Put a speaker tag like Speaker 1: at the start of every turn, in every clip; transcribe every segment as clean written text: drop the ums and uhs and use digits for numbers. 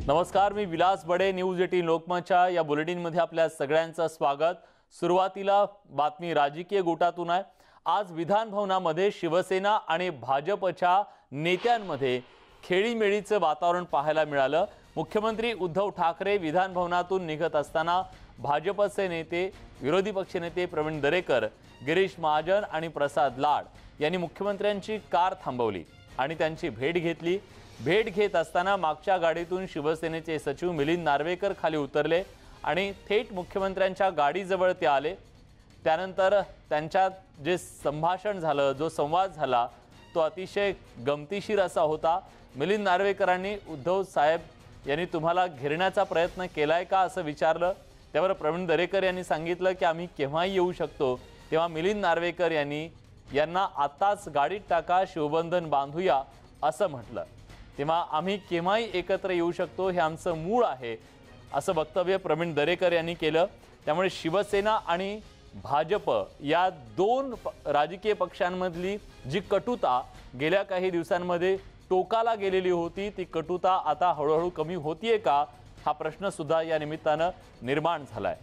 Speaker 1: नमस्कार, मी विलास बडे. न्यूज 18 लोकमतच्या या बुलेटिनमध्ये आपल्या सगळ्यांचं स्वागत. सुरुवातीला बातमी राजकीय गोटातून आहे. आज विधान भवनामध्ये शिवसेना आणि भाजपच्या नेत्यांमध्ये खेळीमेळीचं वातावरण पाहायला मिळालं. मुख्यमंत्री उद्धव ठाकरे विधान भवनातून निघत असताना भाजपचे नेते विरोधी पक्षनेते प्रवीण दरेकर, गिरीश महाजन आणि प्रसाद लाड यांनी मुख्यमंत्र्यांची कार थांबवली आणि त्यांची भेट घेतली. भेट घेत असताना मागच्या गाडीतून शिवसेनेचे सचिव मिलिंद नार्वेकर खाली उतरले आणि थेट मुख्यमंत्र्यांच्या गाडीजवळ ते आले. त्यानंतर त्यांच्यात जे संभाषण झालं, जो संवाद झाला, तो अतिशय गमतीशीर असा होता. मिलिंद नार्वेकरांनी उद्धव साहेब यांनी तुम्हाला घेरण्याचा प्रयत्न केलाय का असं विचारलं. त्यावर प्रवीण दरेकर यांनी सांगितलं की आम्ही केव्हाही येऊ शकतो. तेव्हा मिलिंद नार्वेकर यांना आताच गाडीत टाका, शिवबंधन बांधूया असं म्हटलं. तेव्हा आम्ही केव्हाही एकत्र येऊ शकतो, हे आमचं मूळ आहे असं वक्तव्य प्रवीण दरेकर यांनी केलं. त्यामुळे शिवसेना आणि भाजप या दोन राजकीय पक्षांमधली जी कटुता गेल्या काही दिवसांमध्ये टोकाला गेलेली होती, ती कटुता आता हळूहळू कमी होतीये का, हा प्रश्न सुद्धा या निमित्तानं निर्माण झालाय.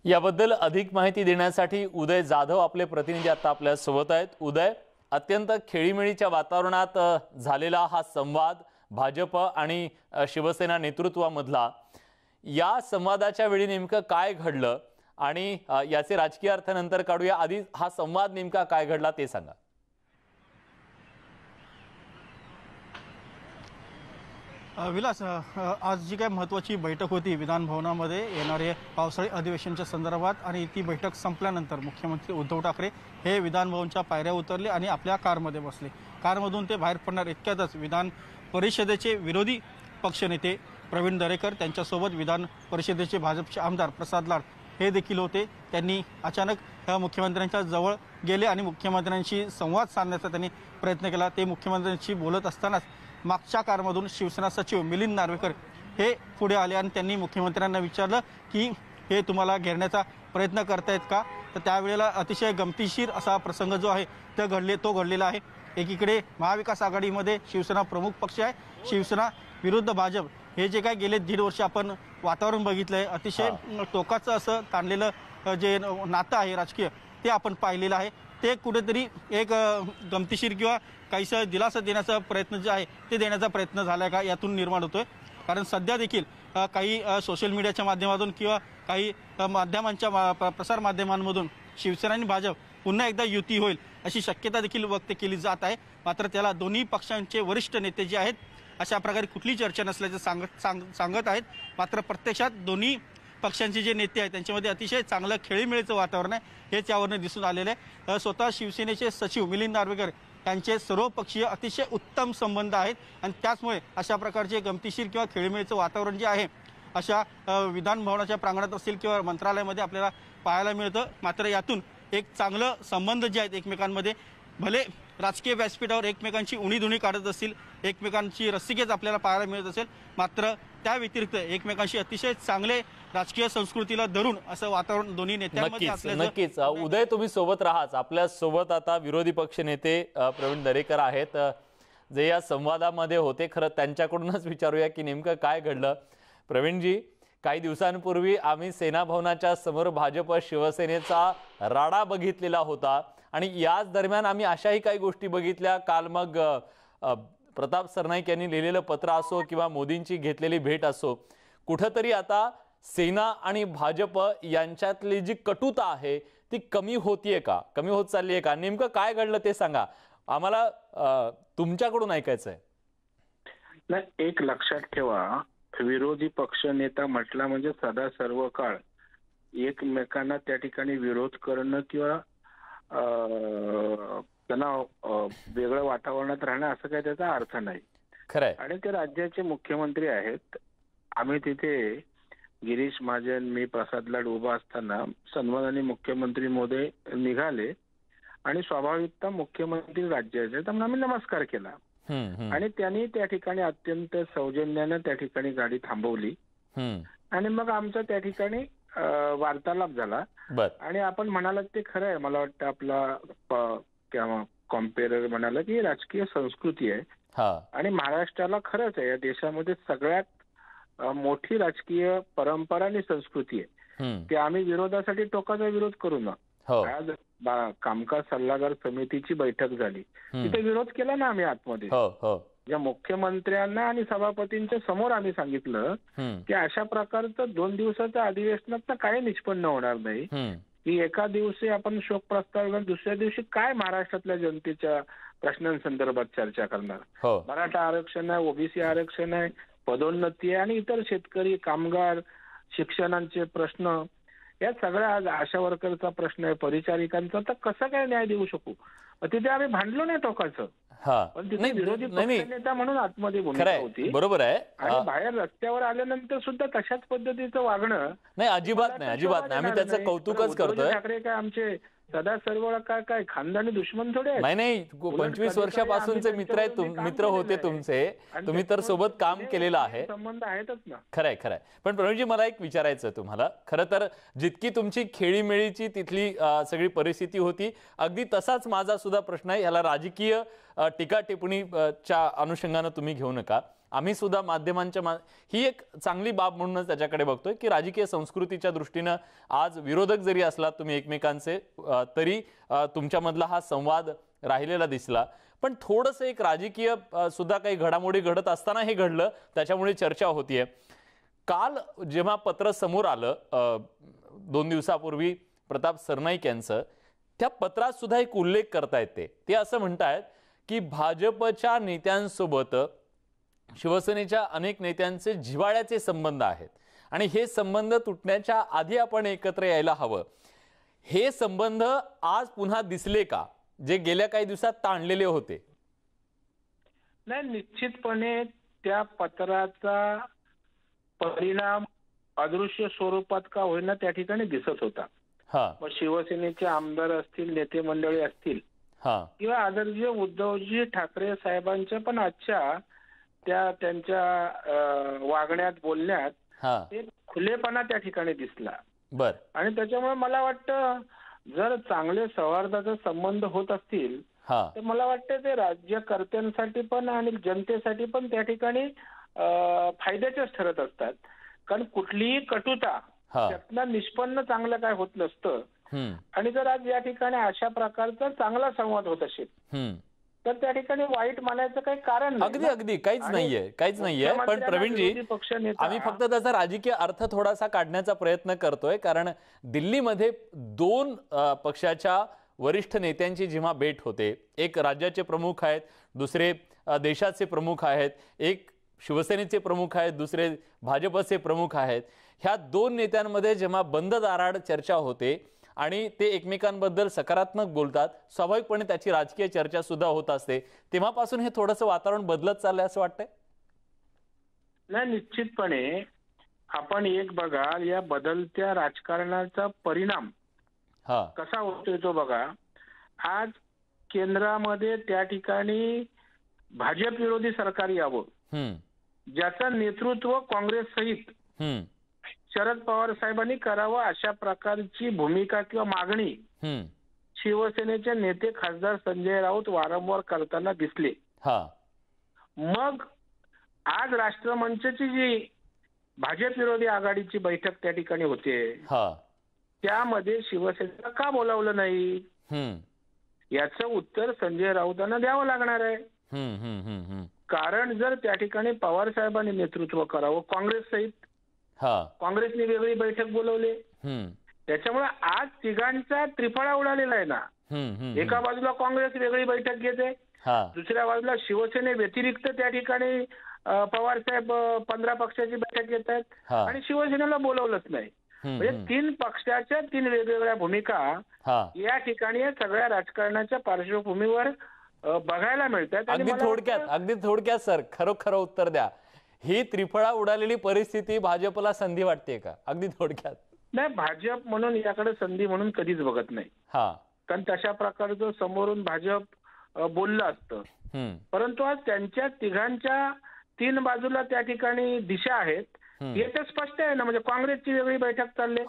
Speaker 1: याबद्दल अधिक माहिती देण्यासाठी उदय जाधव आपले प्रतिनिधी आता आपल्या सोबत आहेत. उदय, अत्यंत खेळीमेळीच्या वातावरणात झालेला हा संवाद भाजप आणि शिवसेना नेतृत्वामधला, या संवादाच्या वेळी नेमकं काय घडलं आणि याचे राजकीय अर्थ नंतर काढूया. आधी हा संवाद नेमका काय घडला ते सांगा.
Speaker 2: विलास, आज जी काय महत्त्वाची बैठक होती विधान भवनामध्ये येणारे पावसाळी अधिवेशनाच्या संदर्भात, आणि ती बैठक संपल्यानंतर मुख्यमंत्री उद्धव ठाकरे हे विधान भवनच्या पायऱ्या उतरले आणि आपल्या कारमध्ये बसले. कारमधून ते बाहेर पडणार इतक्यातच विधान परिषदेचे विरोधी पक्षनेते प्रवीण दरेकर, त्यांच्यासोबत विधान परिषदेचे भाजपचे आमदार प्रसाद लाड हे देखील होते. त्यांनी अचानक मुख्यमंत्र्यांच्या जवळ गेले आणि मुख्यमंत्र्यांशी संवाद साधण्याचा त्यांनी प्रयत्न केला. ते मुख्यमंत्र्यांशी बोलत असतानाच मागच्या कारमधून शिवसेना सचिव मिलिंद नार्वेकर हे पुढे आले आणि त्यांनी मुख्यमंत्र्यांना विचारलं की हे तुम्हाला घेरण्याचा प्रयत्न करतायत का. तर त्यावेळेला अतिशय गमतीशीर असा प्रसंग जो आहे तो घडलेला आहे. एकीकडे महाविकास आघाडीमध्ये शिवसेना प्रमुख पक्ष आहे. शिवसेना विरुद्ध भाजप हे जे काय गेले 1.5 वर्ष आपण वातावरण बघितलंय, अतिशय टोकाचं असं ताणलेलं जे नातं आहे राजकीय, ते आपण पाहिलेलं आहे. ते कुठेतरी एक गमतीशीर किंवा काहीसं दिलासा देण्याचा प्रयत्न जे आहे ते देण्याचा प्रयत्न झाला का, यातून निर्माण होतोय. कारण सध्या देखील काही सोशल मीडियाच्या माध्यमातून किंवा काही माध्यमांच्या प्रसार माध्यमांमधून शिवसेना आणि भाजप पुन्हा एकदा युती होईल अशी शक्यता देखील व्यक्त केली जात आहे. मात्र त्याला दोन्ही पक्षांचे वरिष्ठ नेते जे आहेत अशा प्रकारे कुठली चर्चा नसल्याचं सांगत आहेत. मात्र प्रत्यक्षात दोन्ही पक्षांचे जे नेते आहेत त्यांच्यामध्ये अतिशय चांगलं खेळीमेळीचं वातावरण आहे, हेच यावरून दिसून आलेलं आहे. स्वतः शिवसेनेचे सचिव मिलिंद नार्वेकर त्यांचे सर्वपक्षीय अतिशय उत्तम संबंध आहेत आणि त्याचमुळे अशा प्रकारचे गमतीशीर किंवा खेळीमेळीचं वातावरण जे आहे अशा विधान भवनाच्या प्रांगणात असेल किंवा मंत्रालयामध्ये आपल्याला पाहायला मिळतं. मात्र यातून एक चांगलं संबंध जे आहेत एकमेकांमध्ये, भले राजकीय व्यासपीठावर एकमेकांची उणीधुणी काढत असतील, एकमेकांची रस्सीखेच आपल्याला पाहायला मिळत असेल, मात्र त्या व्यतिरिक्त एकमेकांशी अतिशय चांगले राजकीय संस्कृतीला धरून असं वातावरण दोन्ही नेत्यांमध्ये असल्याचं.
Speaker 1: नक्कीच उदय, तुम्ही सोबत राहाच. आपल्या सोबत आता विरोधी पक्ष नेते प्रवीण दरेकर आहेत, जे या संवादामध्ये होते. खरं त्यांच्याकडूनच विचारूया की नेमकं काय घडलं. प्रवीणजी, काही दिवसांपूर्वी आम्ही सेना भवनाच्या समोर भाजप शिवसेनेचा राडा बघितलेला होता आणि याच दरम्यान आम्ही अशाही काही गोष्टी बघितल्या. काल मग प्रताप सरनाईक यांनी लिहिलेलं पत्र असो किंवा मोदींची घेतलेली भेट असो, कुठंतरी आता सेना आणि भाजप यांच्यातली जी कटुता आहे ती कमी होतीये का, कमी होत चालली आहे का? नेमकं काय घडलं ते सांगा आम्हाला, तुमच्याकडून ऐकायचंय.
Speaker 3: नाही, एक लक्षात ठेवा, विरोधी पक्ष नेता म्हटला म्हणजे सदा सर्व काळ एकमेकांना त्या ठिकाणी विरोध करणं किंवा त्यांना वेगळं वातावरणात राहणं असं काही त्याचा अर्थ नाही.
Speaker 1: खरंय.
Speaker 3: आणि ते राज्याचे मुख्यमंत्री आहेत. आम्ही तिथे गिरीश महाजन, मी, प्रसाद लाड उभा असताना सन्माननीय मुख्यमंत्री मोदय निघाले आणि स्वाभाविकता मुख्यमंत्री राज्याचे, तर आम्ही नमस्कार केला आणि त्यांनी त्या ठिकाणी अत्यंत सौजन्यानं त्या ठिकाणी गाडी थांबवली आणि मग आमचा त्या ठिकाणी वार्तालाप झाला. आणि आपण म्हणालात ते खरं आहे. मला वाटतं आपला कॉम्पेरर म्हणाला की राजकीय संस्कृती आहे आणि महाराष्ट्राला खरंच आहे या देशामध्ये सगळ्यात मोठी राजकीय परंपरा आणि संस्कृती आहे. ते आम्ही विरोधासाठी टोकाचा विरोध करू ना. आज कामकाज सल्लागार समितीची बैठक झाली, तिथे विरोध केला ना आम्ही आतमध्ये. ज्या मुख्यमंत्र्यांना आणि सभापतींच्या समोर आम्ही सांगितलं की अशा प्रकारचं 2 दिवसाच्या अधिवेशनात काही निष्पन्न होणार नाही की एका दिवशी आपण शोक प्रस्ताव घेऊन दुसऱ्या दिवशी काय महाराष्ट्रातल्या जनतेच्या प्रश्नांसंदर्भात चर्चा करणार. मराठा आरक्षण आहे, ओबीसी आरक्षण आहे, पदोन्नती आहे आणि इतर शेतकरी, कामगार, शिक्षणाचे प्रश्न, या सगळ्या, आज आशा वर्करचा प्रश्न आहे, परिचारिकांचा, तर कसं काय न्याय देऊ शकू? तिथे आम्ही भांडलो नाही टोकाचं, पण तिथे विरोधी पक्षनेता म्हणून आतमध्ये भूमिका होती.
Speaker 1: बरोबर आहे.
Speaker 3: आणि बाहेर रस्त्यावर आल्यानंतर सुद्धा तशाच पद्धतीचं वागणं
Speaker 1: नाही, अजिबात नाही, अजिबात नाही. आम्ही त्याचं कौतुकच करतोय.
Speaker 3: ठाकरे काय आमचे सदा सर्व काय खानदानी दुश्मन थोडे आहेत?
Speaker 1: नाही, 25 वर्षापासूनचे मित्र आहेत, मित्र होते तुमचे, तुम्ही तर सोबत काम केलेलं आहे,
Speaker 3: संबंध आहेतच ना.
Speaker 1: खरंय खरंय. पण प्रवीणजी, मला एक विचारायचं तुम्हाला, खरं तर जितकी तुमची खेळीमेळीची तिथली सगळी परिस्थिती होती, अगदी तसाच माझा सुद्धा प्रश्न आहे. याला राजकीय टीका टिप्पणीच्या अनुषंगानं तुम्ही घेऊ नका. आम्ही सुद्धा माध्यमांच्या ही एक चांगली बाब म्हणूनच त्याच्याकडे बघतोय की राजकीय संस्कृतीच्या दृष्टीनं आज विरोधक जरी असलात तुम्ही एकमेकांचे, तरी तुमच्यामधला हा संवाद राहिलेला दिसला. पण थोडंसं एक राजकीय सुद्धा काही घडामोडी घडत असताना हे घडलं, त्याच्यामुळे चर्चा होतीये. काल जेव्हा पत्र समोर आलं 2 दिवसापूर्वी प्रताप सरनाईक यांचं, त्या पत्रात सुद्धा एक उल्लेख करतायत. ते असं म्हणतायत की भाजपच्या नेत्यांसोबत शिवसेनेच्या अनेक नेत्यांचे जिव्हाळ्याचे संबंध आहेत आणि हे संबंध तुटण्याच्या आधी आपण एकत्र यायला हवं. हे संबंध आज पुन्हा दिसले का, जे गेल्या काही दिवसात ताणलेले होते?
Speaker 3: नाही, निश्चितपणे त्या पत्राचा परिणाम अदृश्य स्वरूपात का होईना त्या ठिकाणी दिसत होता. मग शिवसेनेचे आमदार असतील, नेते मंडळी असतील किंवा आदरणीय उद्धवजी ठाकरे साहेबांच्या पण आजच्या त्यांच्या वागण्यात, बोलण्यात एक खुलेपणा त्या ठिकाणी दिसला. आणि त्याच्यामुळे मला वाटतं जर चांगले सौहार्दाचे संबंध होत असतील तर मला वाटतं ते राज्यकर्त्यांसाठी पण आणि जनतेसाठी पण त्या ठिकाणी फायद्याचेच ठरत असतात. कारण कुठलीही कटुता त्यातनं निष्पन्न चांगलं काय होत नसतं. आणि जर आज या ठिकाणी अशा प्रकारचा चांगला संवाद होत असेल तर त्या ठिकाणी वाईट मानायचं काही कारण नाही.
Speaker 1: अगदी काहीच नाहीये. पण प्रवीणजी, आम्ही फक्त त्याचा राजकीय अर्थ थोडासा काढण्याचा प्रयत्न करतोय, कारण दिल्लीमध्ये 2 पक्षाच्या वरिष्ठ नेत्यांची जेव्हा भेट होते, एक राज्याचे प्रमुख आहेत, दुसरे देशाचे प्रमुख आहेत, एक शिवसेनेचे प्रमुख आहेत, दुसरे भाजपचे प्रमुख आहेत. ह्या 2 नेत्यांमध्ये जेव्हा बंद दाराआड चर्चा होते आणि ते एकमेकांबद्दल सकारात्मक बोलतात, स्वाभाविकपणे त्याची राजकीय चर्चा सुद्धा होत असते. तेव्हापासून हे थोडंसं वातावरण बदलत चाललंय असं वाटतंय?
Speaker 3: नाही, निश्चितपणे आपण एक बघा, या बदलत्या राजकारणाचा परिणाम कसा होतोय तो बघा. आज केंद्रामध्ये त्या ठिकाणी भाजप विरोधी सरकार यावं, ज्याचं नेतृत्व काँग्रेस सहित शरद पवार साहेबांनी करावं, अशा प्रकारची भूमिका किंवा मागणी शिवसेनेचे नेते खासदार संजय राऊत वारंवार करताना दिसले. मग आज राष्ट्रमंचची जी भाजप विरोधी आघाडीची बैठक त्या ठिकाणी होते, त्यामध्ये शिवसेनेला का बोलावलं नाही, याचं उत्तर संजय राऊतांना द्यावं लागणार आहे. कारण जर त्या ठिकाणी पवार साहेबांनी नेतृत्व करावं काँग्रेस सहित, काँग्रेसने वेगळी बैठक बोलवली, त्याच्यामुळे आज तिघांचा त्रिफळा उडालेला आहे ना. एका बाजूला काँग्रेस वेगळी बैठक घेते, दुसऱ्या बाजूला शिवसेने व्यतिरिक्त त्या ठिकाणी पवार साहेब 15 पक्षाची बैठक घेत आहेत आणि शिवसेनेला बोलवलंच नाही. म्हणजे 3 पक्षाच्या 3 वेगवेगळ्या भूमिका या ठिकाणी या सगळ्या राजकारणाच्या पार्श्वभूमीवर बघायला मिळतात.
Speaker 1: अगदी थोडक्यात सर खरोखर उत्तर द्या, ही त्रिफळा उडालेली परिस्थिती भाजपला संधी वाटते का? अगदी थोडक्यात.
Speaker 3: नाही, भाजप म्हणून याकडे संधी म्हणून कधीच बघत नाही, कारण तशा प्रकारचं समोरून भाजप बोललं असतं. परंतु आज त्यांच्या तिघांच्या 3 बाजूला त्या ठिकाणी दिशा आहेत हे तर स्पष्ट आहे ना. म्हणजे काँग्रेसची वेगळी बैठक चालली,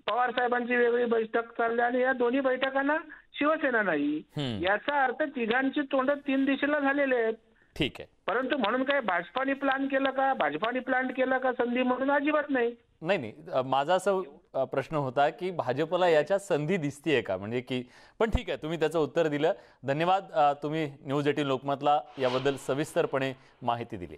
Speaker 3: पवार साहेबांची वेगळी बैठक चालली आणि या दोन्ही बैठकांना शिवसेना नाही. याचा अर्थ तिघांची तोंड 3 दिशेला झालेले आहेत.
Speaker 1: ठीक आहे.
Speaker 3: परंतु म्हणून काय भाजपाने प्लॅन केलं का, भाजपाने प्लॅन केला का संधी म्हणून? अजिबात नाही.
Speaker 1: नाही, माझा असा प्रश्न होता की भाजपला याच्यात संधी दिसतीये का, म्हणजे की, पण ठीक आहे, तुम्ही त्याचं उत्तर दिलं. धन्यवाद. तुम्ही न्यूज 18 लोकमतला याबद्दल सविस्तरपणे माहिती दिली.